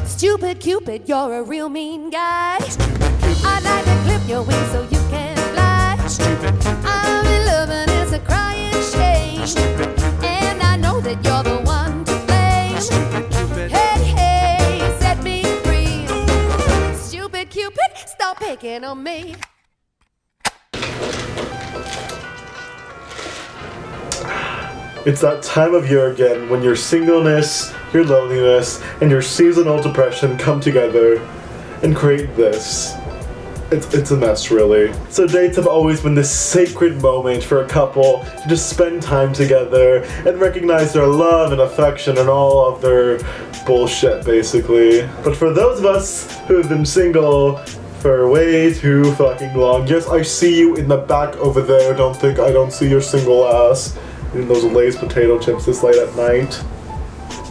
Stupid Cupid, you're a real mean guy. I'd like to clip your wings so you can fly. I'm in love and it's a crying shame, and I know that you're the one to blame. Hey, hey, set me free. Stupid Cupid, stop picking on me. It's that time of year again when your singleness, your loneliness, and your seasonal depression come together and create this. It's a mess, really. So dates have always been this sacred moment for a couple to just spend time together and recognize their love and affection and all of their bullshit, basically. But for those of us who have been single for way too fucking long, yes, I see you in the back over there. Don't think I don't see your single ass eating those Lay's potato chips this late at night.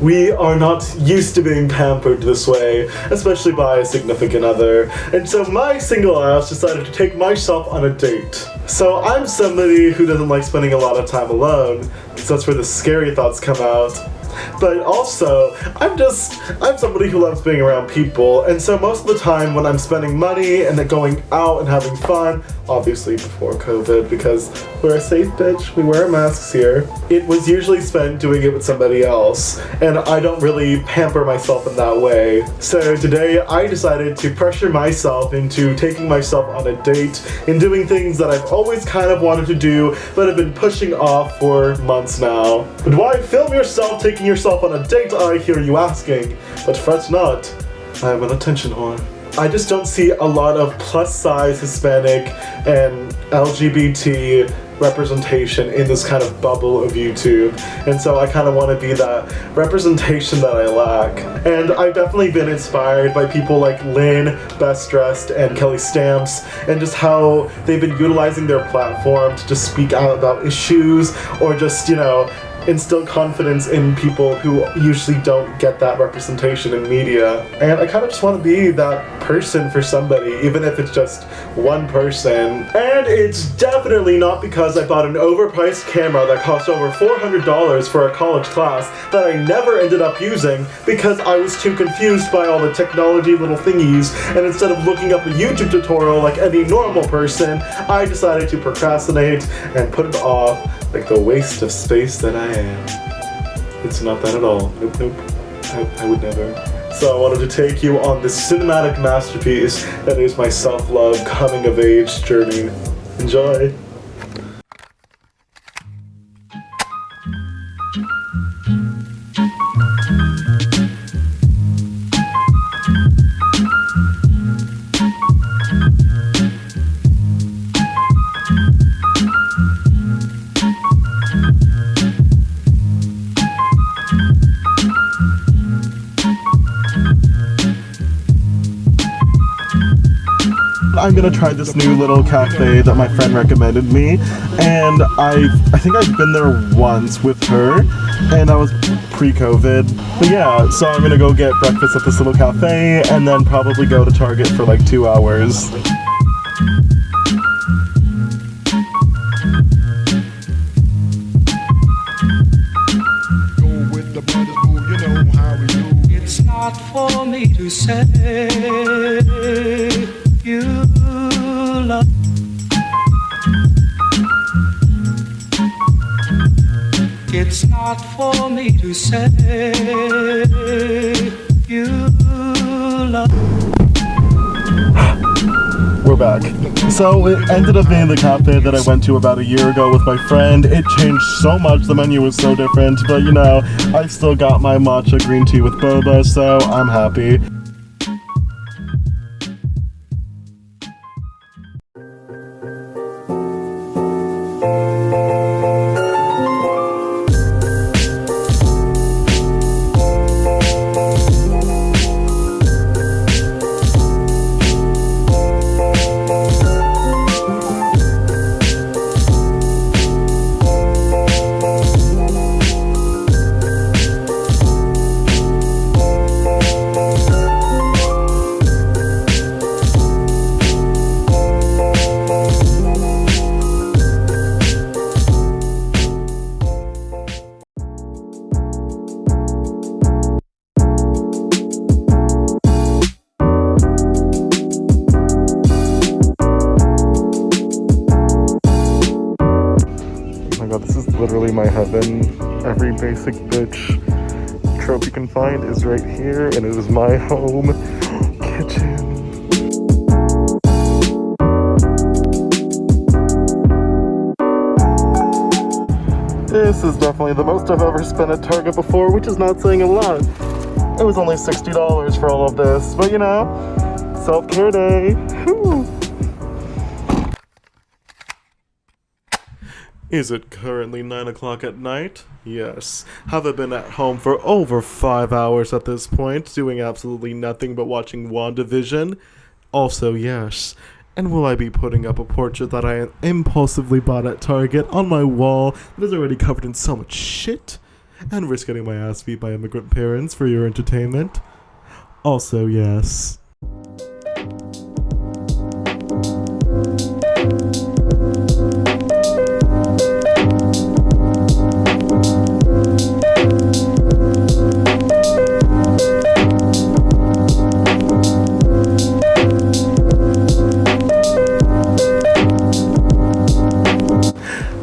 We are not used to being pampered this way, especially by a significant other, and so my single ass decided to take myself on a date. So I'm somebody who doesn't like spending a lot of time alone, so that's where the scary thoughts come out. But also, I'm somebody who loves being around people, and so most of the time when I'm spending money and then going out and having fun, obviously before COVID, because we're a safe bitch, we wear masks here, it was usually spent doing it with somebody else, and I don't really pamper myself in that way. So today I decided to pressure myself into taking myself on a date and doing things that I've always kind of wanted to do, but have been pushing off for months now. But why film yourself taking yourself on a date, I hear you asking? But fret not, I am an attention whore. I just don't see a lot of plus-size Hispanic and LGBT representation in this kind of bubble of YouTube, and so I kind of want to be that representation that I lack. And I've definitely been inspired by people like Lynn, Best Dressed, and Kelly Stamps, and just how they've been utilizing their platform to just speak out about issues, or just, you know, instill confidence in people who usually don't get that representation in media. And I kind of just want to be that person for somebody, even if it's just one person. And it's definitely not because I bought an overpriced camera that cost over $400 for a college class that I never ended up using because I was too confused by all the technology little thingies, and instead of looking up a YouTube tutorial like any normal person, I decided to procrastinate and put it off like the waste of space that I am. It's not that at all. Nope, nope. I would never. So I wanted to take you on this cinematic masterpiece that is my self-love coming-of-age journey. Enjoy! I'm gonna try this new little cafe that my friend recommended me, and I think I've been there once with her, and that was pre-COVID. But yeah, so I'm gonna go get breakfast at this little cafe, and then probably go to Target for like 2 hours. It's not for me to say you love. It's not for me to say you love. We're back. So it ended up being the cafe that I went to about a year ago with my friend. It changed so much, the menu was so different, but you know, I still got my matcha green tea with boba, so I'm happy. literally my heaven. Every basic bitch trope you can find is right here, and it is my home kitchen. This is definitely the most I've ever spent at Target before, which is not saying a lot. It was only $60 for all of this, but you know, self-care day. Whew. Is it currently 9 o'clock at night? Yes. Have I been at home for over 5 hours at this point, doing absolutely nothing but watching WandaVision? Also, yes. And will I be putting up a portrait that I impulsively bought at Target on my wall that is already covered in so much shit? And risk getting my ass beat by immigrant parents for your entertainment? Also, yes.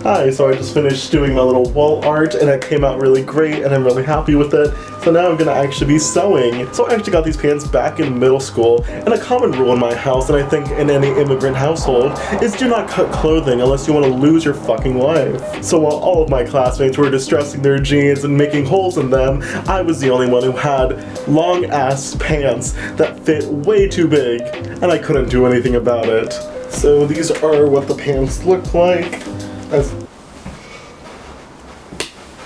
Hi, so I just finished doing my little wall art and it came out really great and I'm really happy with it. So now I'm gonna actually be sewing. So I actually got these pants back in middle school, and a common rule in my house, and I think in any immigrant household, is do not cut clothing unless you want to lose your fucking life. So while all of my classmates were distressing their jeans and making holes in them, I was the only one who had long ass pants that fit way too big, and I couldn't do anything about it. So these are what the pants look like.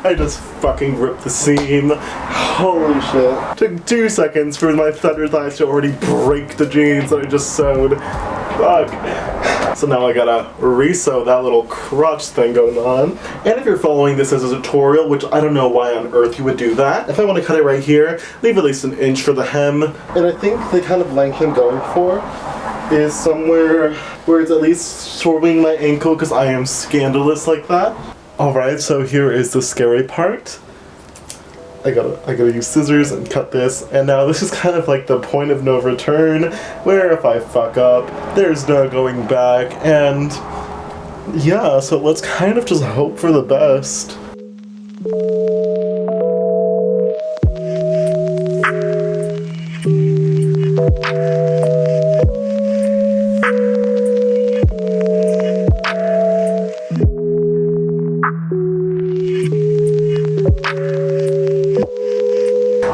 I just fucking ripped the seam. Holy shit. Took 2 seconds for my thunder thighs to already break the jeans that I just sewed. Fuck. So now I gotta re-sew that little crotch thing going on. And if you're following this as a tutorial, which I don't know why on earth you would do that, if I want to cut it right here, leave at least an inch for the hem. And I think the kind of length I'm going for is somewhere where it's at least shortening my ankle, because I am scandalous like that. Alright, so here is the scary part. I gotta use scissors and cut this, and now this is kind of like the point of no return, where if I fuck up, there's no going back, and yeah, so let's kind of just hope for the best.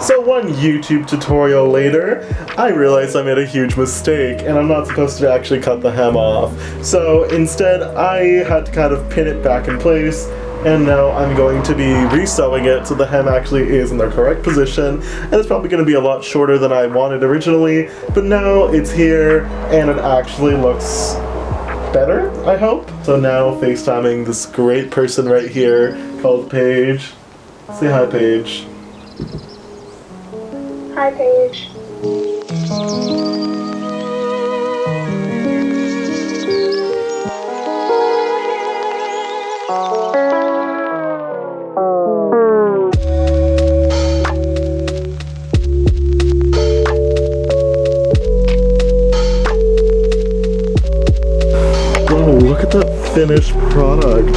So one YouTube tutorial later, I realized I made a huge mistake and I'm not supposed to actually cut the hem off. So instead I had to kind of pin it back in place, and now I'm going to be re-sewing it so the hem actually is in the correct position, and it's probably going to be a lot shorter than I wanted originally, but now it's here and it actually looks better, I hope. So now FaceTiming this great person right here called Paige. Say hi, Paige. Hi, Paige. Whoa, look at that finished product.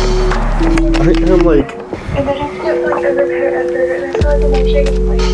I am like... And then I have to do like a repair effort, and I feel like I'm actually gonna like it.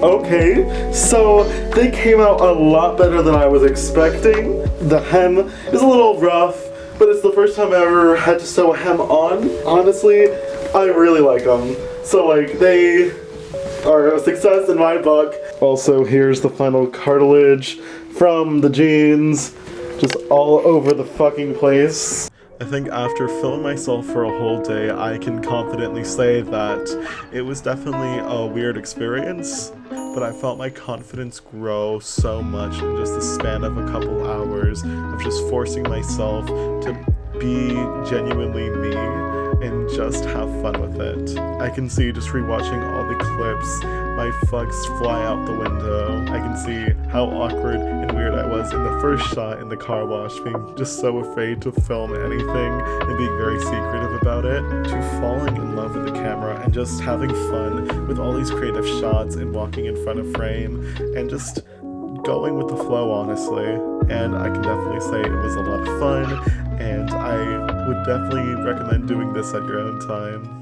Okay, so they came out a lot better than I was expecting. The hem is a little rough, but it's the first time I ever had to sew a hem on. Honestly, I really like them. So like, they are a success in my book. Also, here's the final cartilage from the jeans, just all over the fucking place. I think after filming myself for a whole day, I can confidently say that it was definitely a weird experience, but I felt my confidence grow so much in just the span of a couple hours of just forcing myself to be genuinely me. and just have fun with it. I can see just rewatching all the clips, my fucks fly out the window. I can see how awkward and weird I was in the first shot in the car wash, being just so afraid to film anything and being very secretive about it, to falling in love with the camera and just having fun with all these creative shots and walking in front of frame and just going with the flow, honestly. And I can definitely say it was a lot of fun, and I would definitely recommend doing this at your own time.